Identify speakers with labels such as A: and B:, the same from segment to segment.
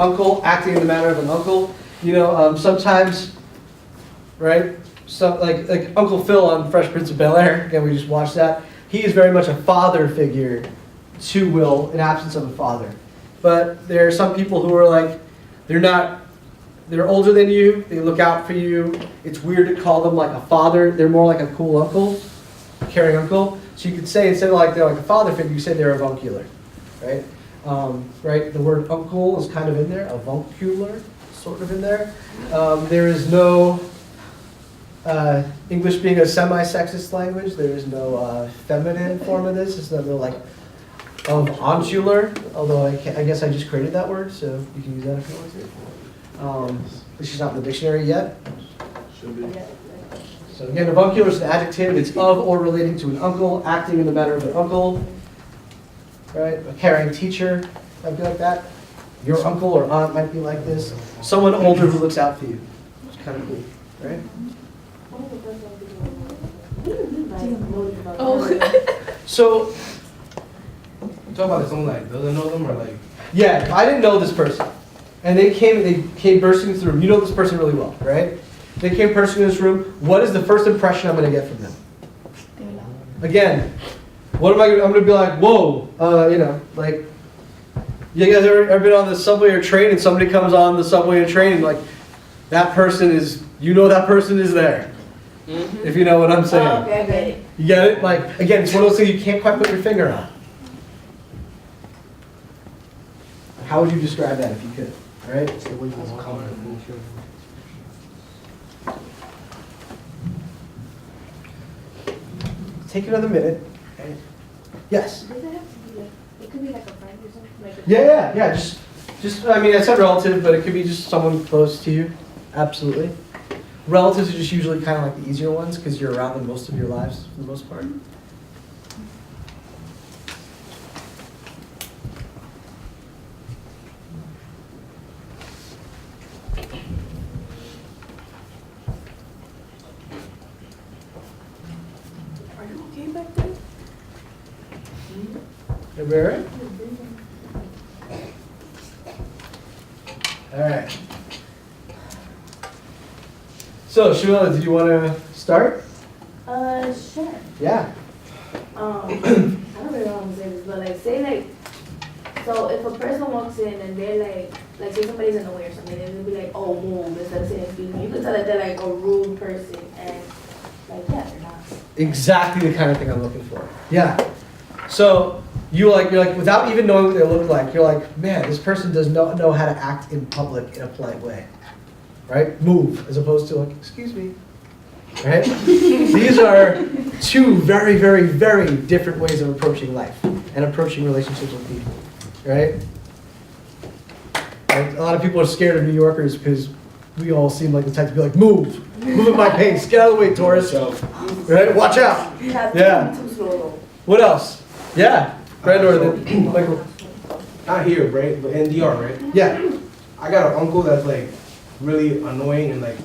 A: uncle, acting in the manner of an uncle. You know, sometimes, right? So like Uncle Phil on Fresh Prince of Bel-Air. Again, we just watched that. He is very much a father figure to Will in absence of a father. But there are some people who are like, they're older than you, they look out for you. It's weird to call them like a father. They're more like a cool uncle, caring uncle. So you could say, instead of like they're like a father figure, you say they're avuncular, right? Right, the word uncle is kind of in there, avuncular, sort of in there. There is no, English being a semi-sexist language, there is no feminine form of this. It's not no like avuncular, although I guess I just created that word, so you can use that if you want to. This is not in the dictionary yet.
B: Should be.
A: So again, avuncular is an adjective. It's of or relating to an uncle, acting in the manner of an uncle. Right? A caring teacher might be like that. Your uncle or aunt might be like this. Someone older who looks out for you. It's kind of cool, right? So,
C: Talk about someone like doesn't know them or like.
A: yeah, I didn't know this person. And they came bursting into the room. You know this person really well, right? They came bursting into this room. What is the first impression I'm going to get from them? Again, what am I going to, I'm going to be like, whoa, you know, like, you guys ever been on the subway or train and somebody comes on the subway or train and like, that person is, you know that person is there. Mm-hmm. If you know what I'm saying.
D: Oh, okay, I get it.
A: You get it? Like, again, it's one of those things you can't quite put your finger on. How would you describe that if you could? All right?
C: It's the way you walk on it.
A: Take another minute. Okay. Yes?
D: Does it have to be like, it could be like a friend or something? Like a
A: Yeah. Just, I mean, it's not relative, but it could be just someone close to you. Absolutely. Relatives are just usually kind of like the easier ones because you're around them most of your lives for the most part.
D: Are you okay back there?
A: Everybody all right? All right. So, Shamila, did you want to start?
D: Sure.
A: Yeah.
D: I don't really know how to say this, but like, say like, so if a person walks in and they're like say somebody's in the way or something, and they'll be like, oh, move, instead of saying excuse me, you can tell that they're like a rude person, and like, yeah, they're not.
A: Exactly the kind of thing I'm looking for. Yeah. So you're like, without even knowing what they look like, you're like, man, this person does not know how to act in public in a polite way. Right? Move, as opposed to like, excuse me. Right? These are two very, very, very different ways of approaching life and approaching relationships with people. Right? Like, a lot of people are scared of New Yorkers because we all seem like the type to be like, move at my pace, get out of the way, tourist. Right? Watch out.
D: You have
A: Yeah.
D: too slow.
A: What else? Yeah. Brad or the Michael.
C: Not here, right? But in DR, right?
A: Yeah.
C: I got an uncle that's like really annoying and like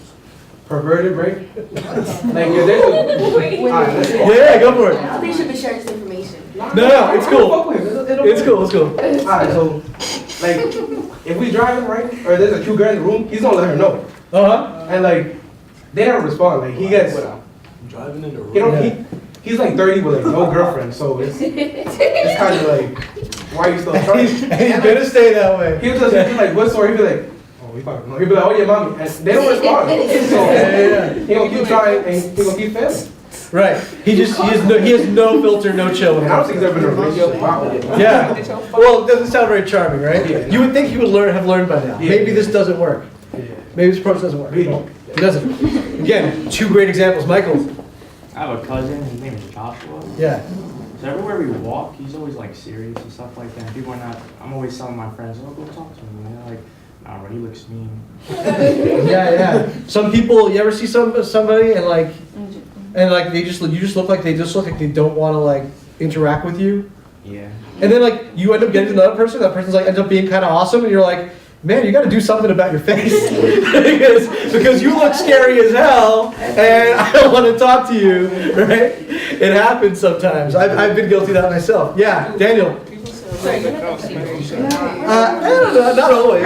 C: perverted, right? Like yeah, there's a.
D: Wait.
C: Alright, let's go.
A: Yeah, go for
D: I
A: it.
D: don't think you should be sharing this information.
A: No, it's cool.
C: Fuck with it.
A: It's cool, it's cool.
C: Alright, so like if we driving right, or there's a cute girl in the room, he's gonna let her know.
A: Uh-huh.
C: And like they don't respond. Like he gets,
B: Driving in the room.
C: you know,
A: Yeah.
C: he's like 30 with like no girlfriend, so it's kind of like, why are you still trying?
A: He's gonna stay that way.
C: He'll just be like whistle, or he'll be like, oh, we fucking know. He'll be like, oh yeah, mommy, and they don't respond. So
A: Yeah.
C: he gonna keep trying and he gonna keep failing.
A: Right. He has no filter, no chill.
C: And I don't think there's been a relationship. Wow.
A: Yeah. Well, it doesn't sound very charming, right?
C: Yeah.
A: You would think he would have learned by now.
C: Yeah.
A: Maybe this doesn't work.
C: Yeah.
A: Maybe this approach doesn't work.
C: Yeah.
A: It doesn't. Again, two great examples. Michael.
E: I have a cousin, his name is Joshua.
A: Yeah.
E: So everywhere we walk, he's always like serious and stuff like that. People are not, I'm always telling my friends, oh, go talk to him. And they're like, nah, bro, he looks mean.
A: Yeah. Some people, you ever see somebody and like you just look like they don't want to like interact with you.
E: Yeah.
A: And then like you end up getting to another person, that person's like ends up being kind of awesome, and you're like, man, you got to do something about your face because you look scary as hell, and I don't want to talk to you, right? It happens sometimes. I've been guilty of that myself. Yeah, Daniel.
F: People say
A: I don't know, not always.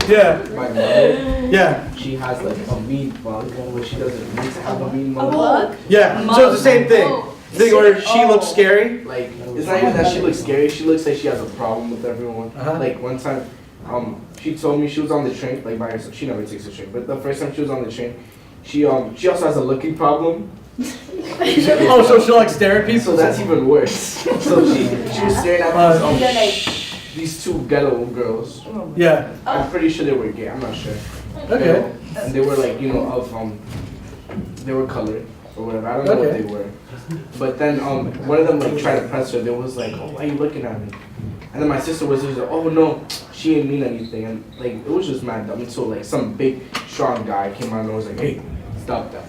A: Yeah.
C: My mother,
A: Yeah.
C: she has like a mean mug where she doesn't need to have a mean
D: A
C: mug.
D: bug?
A: Yeah. So it's the same thing. Thing where she looks scary.
C: Like, it's not even that she looks scary, she looks like she has a problem with everyone.
A: Uh-huh.
C: Like, one time, she told me she was on the train, like by herself, she never takes the train, but the first time she was on the train, she also has a looking problem,
A: Oh, so she'll like stare at people.
C: so that's even worse. So she was staring at these two ghetto girls.
A: Yeah.
C: I'm pretty sure they were gay, I'm not sure.
A: Okay.
C: And they were like, they were colored or whatever, I don't know
A: Okay.
C: what they were. But then one of them like tried to press her. They was like, "Oh, why are you looking at me?" And then my sister was just like, "Oh no, she didn't mean anything." And like it was just mad dumb until like some big strong guy came out and was like, "Hey, stop that."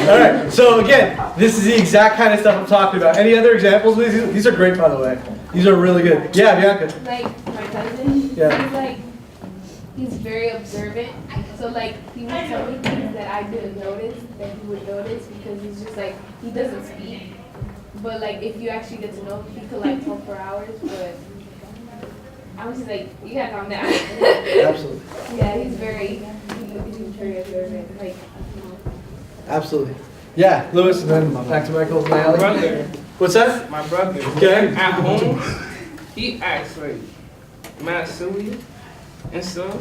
A: All right. So again, this is the exact kind of stuff I'm talking about. Any other examples? These are great, by the way. These are really good. Yeah, Bianca.
F: Like my cousin,
A: Yeah.
F: he's very observant. So like he would tell me things that I didn't notice that he would notice because he's just like he doesn't speak. But like if you actually get to know him, he could like talk for hours. But I was just like, you gotta calm down.
A: Absolutely.
F: Yeah, he's very observant. Like
A: Absolutely. Yeah, Lewis, and then back to Michael.
G: My brother,
A: What's that?
G: my brother,
A: Okay.
G: at home, he acts like mad silly and stuff.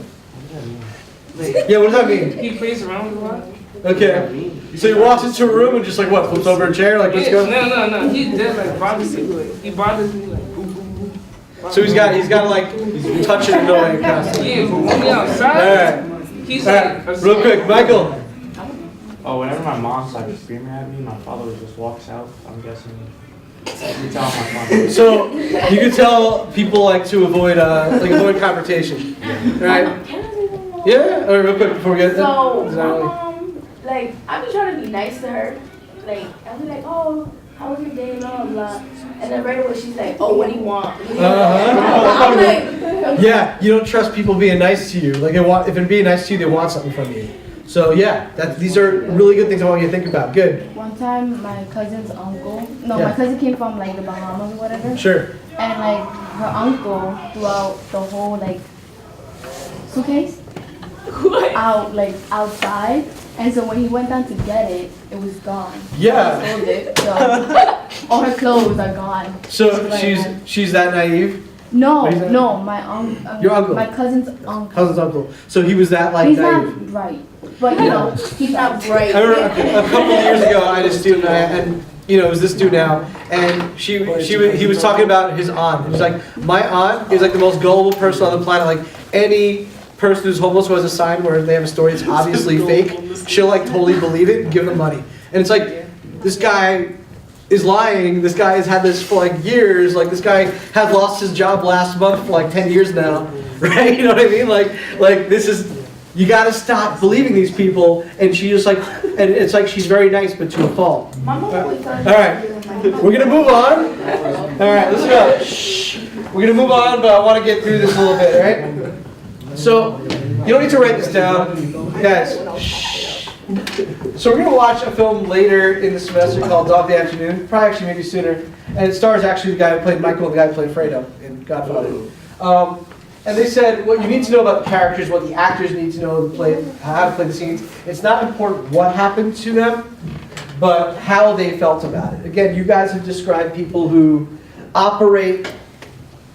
A: Yeah, what does that mean?
G: He plays around a lot.
A: Okay. So he walks into a room and just like what, flips over a chair, like let's go.
G: No. He did like bothers me. Like, he bothers me like boom, boom, boom.
A: So he's got to like touch it annoying constantly.
G: Yeah, but when we
A: All
G: outside,
A: right.
G: he's
A: All
G: like
A: right. Real quick, Michael.
E: Oh, whenever my mom's like screaming at me, my father just walks out. I'm guessing. You tell my mom.
A: So you can tell people like to avoid confrontation, right? Yeah. All right, real quick before we get
D: So,
A: there.
D: my mom, like, I be trying to be nice to her. Like, I be like, oh, how was your day, blah, blah, blah. And then right away she's like, oh, what do you want? I'm like,
A: Yeah, you don't trust people being nice to you. Like if they're being nice to you, they want something from you. So yeah, these are really good things I want you to think about. Good.
H: One time, my cousin's uncle,
A: Yeah.
H: my cousin came from like the Bahamas or whatever,
A: Sure.
H: and like her uncle threw out the whole like suitcase outside, and so when he went down to get it, it was gone.
A: Yeah.
H: He sold it, so all her clothes are gone.
A: So she's that naive.
H: No,
A: What is that?
H: no, my uncle.
A: Your uncle?
H: My cousin's uncle.
A: Cousin's uncle. So he was that like
H: He's
A: naive.
H: not right, but you know,
D: he's not bright.
A: I remember a couple of years ago, I had a student, and it was this dude now, and he was talking about his aunt. He was like, my aunt is like the most gullible person on the planet. Like any person who's homeless who has a sign where they have a story that's obviously fake, she'll like totally believe it and give them money. And it's like, this guy is lying. This guy has had this for like years. Like this guy has lost his job last month for like 10 years now, right? You know what I mean? Like this is, you gotta stop believing these people. And she just like, and it's like she's very nice, but to a fault.
D: My mom always tells me.
A: All right, we're gonna move on. All right, let's go. Shh. We're gonna move on, but I want to get through this a little bit, right? So you don't need to write this down, guys. Shh. So we're gonna watch a film later in the semester called Dog Day Afternoon. Probably actually maybe sooner, and it stars actually the guy who played Michael and the guy who played Fredo in Godfather. And they said what you need to know about the characters, what the actors need to know to play, how to play the scenes. It's not important what happened to them, but how they felt about it. Again, you guys have described people who operate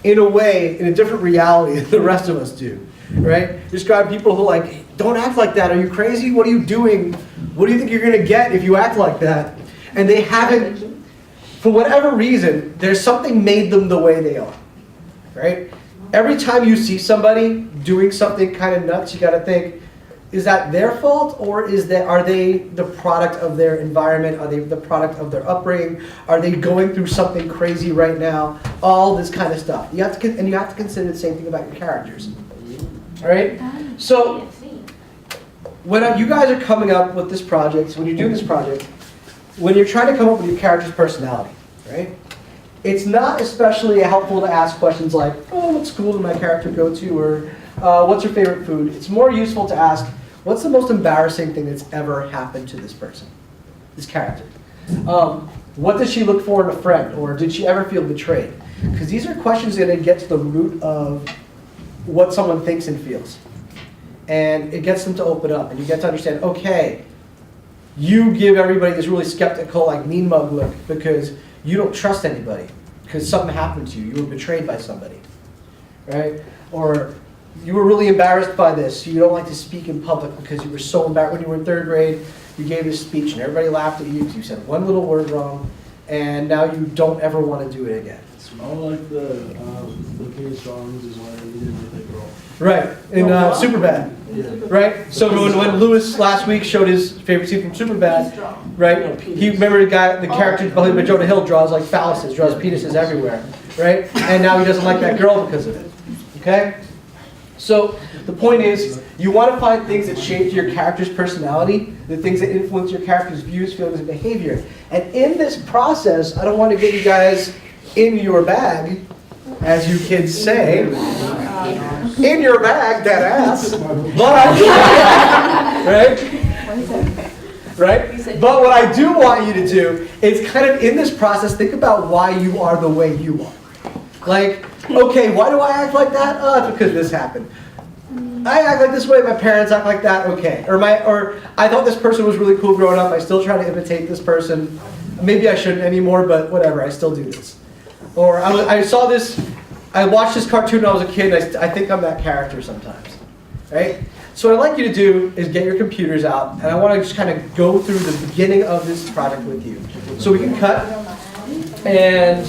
A: in a way, in a different reality than the rest of us do, right? Describe people who like, don't act like that. Are you crazy? What are you doing? What do you think you're gonna get if you act like that? And they haven't, for whatever reason, there's something made them the way they are, right? Every time you see somebody doing something kind of nuts, you gotta think, is that their fault, or are they the product of their environment? Are they the product of their upbringing? Are they going through something crazy right now? All this kind of stuff. You have to consider the same thing about your characters. All right. So when you guys are coming up with this project, when you're doing this project, when you're trying to come up with your character's personality, right? It's not especially helpful to ask questions like, oh, what school did my character go to, or what's her favorite food? It's more useful to ask, what's the most embarrassing thing that's ever happened to this person? this character. What does she look for in a friend, or did she ever feel betrayed? Because these are questions that get to the root of what someone thinks and feels. And it gets them to open up, and you get to understand, okay, you give everybody this really skeptical, like mean mug look because you don't trust anybody, because something happened to you, you were betrayed by somebody, right? Or you were really embarrassed by this, you don't like to speak in public because you were so embarrassed. When you were in 3rd grade, you gave this speech and everybody laughed at you because you said one little word wrong, and now you don't ever want to do it again.
B: I like the King of Strong is why he didn't with that girl.
A: Right, in Superbad.
B: Yeah.
A: Right? So when Lewis last week showed his favorite scene from Superbad, right? He remember the character played by Jonah Hill draws like phalluses, draws penises everywhere, right? And now he doesn't like that girl because of it. Okay? So the point is, you want to find things that shape your character's personality, the things that influence your character's views, feelings, and behavior. And in this process, I don't want to get you guys in your bag, as you kids say. In your bag, that ass. But right? But what I do want you to do is kind of in this process, think about why you are the way you are. Like, okay, why do I act like that? Oh, it's because this happened. I act like this way, my parents act like that, okay. Or I thought this person was really cool growing up, I still try to imitate this person. Maybe I shouldn't anymore, but whatever, I still do this. Or I watched this cartoon when I was a kid, and I think I'm that character sometimes, right? So what I'd like you to do is get your computers out, and I want to just kind of go through the beginning of this project with you. So we can cut, and